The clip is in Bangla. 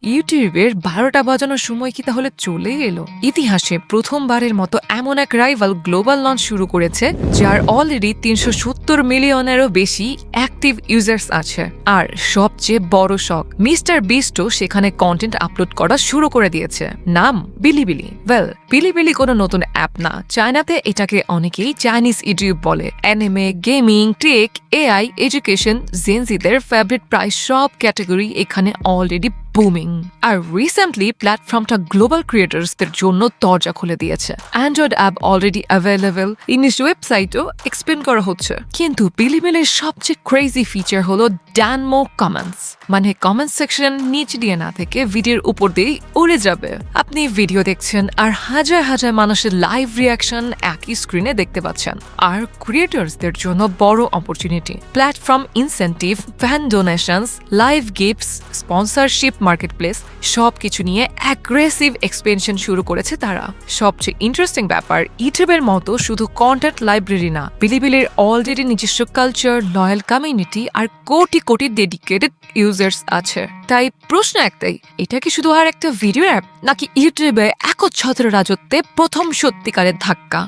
ইউটিউবের ১২টা বাজানোর সময় কি তাহলে চলে এলো? ইতিহাসে প্রথমবারের মতো এমন এক রাইভাল গ্লোবাল লঞ্চ শুরু করেছে যার অলরেডি ৩৭০ মিলিয়নেরও বেশি অ্যাক্টিভ ইউজার্স আছে। আর সবচেয়ে বড় শখ, মিস্টার বিস্টও সেখানে কন্টেন্ট আপলোড করা শুরু করে দিয়েছে। নাম বিলিবিলি। বিলিবিলি কোনো নতুন অ্যাপ না। চায়নাতে এটাকে অনেকেই চাইনিজ ইউটিউব বলে। Anime, gaming, tech, AI, education, জেনজিদের ফেভারিট প্রায় সব ক্যাটাগরি এখানে অলরেডি বুমিং। আর রিসেন্টলি প্ল্যাটফর্মটা গ্লোবাল ক্রিয়েটার্সদের জন্য দরজা খুলে দিয়েছে। Android app already available, English ওয়েবসাইটও এক্সপ্লেন করা হচ্ছে। কিন্তু বিলিবিলির সবচেয়ে ক্রেজি ফিচার হলো ডানমো কমেন্টস, মানে কমেন্ট সেকশন নিচ দিয়ে না থেকে ভিডিওর উপর দিয়েই উড়ে যাবে। আপনি ভিডিও দেখছেন আর হাজার হাজার মানুষের লাইভ রিয়াকশন একই স্ক্রিনে দেখতে পাচ্ছেন। আর ক্রিয়েটার্সদের জন্য বড় opportunity, platform incentive, fan donations, live gifts, sponsorship, marketplace সবকিছু নিয়ে অ্যাগ্রেসিভ এক্সপেনশন শুরু করেছে তারা। সবচেয়ে ইন্টারেস্টিং ব্যাপার, ইউটিউবের মতো শুধু কন্টেন্ট লাইব্রেরি না, বিলিবিলির অলরেডি নিজস্ব কালচার, লয়াল কমিউনিটি আর কোটি কোটি ডেডিকেটেড ইউজার্স আছে। তাই প্রশ্ন একটাই, এটা কি শুধু আর একটা ভিডিও অ্যাপ, নাকি ইউটিউবে একচ্ছত্র রাজত্বে প্রথম সত্যিকারের ধাক্কা?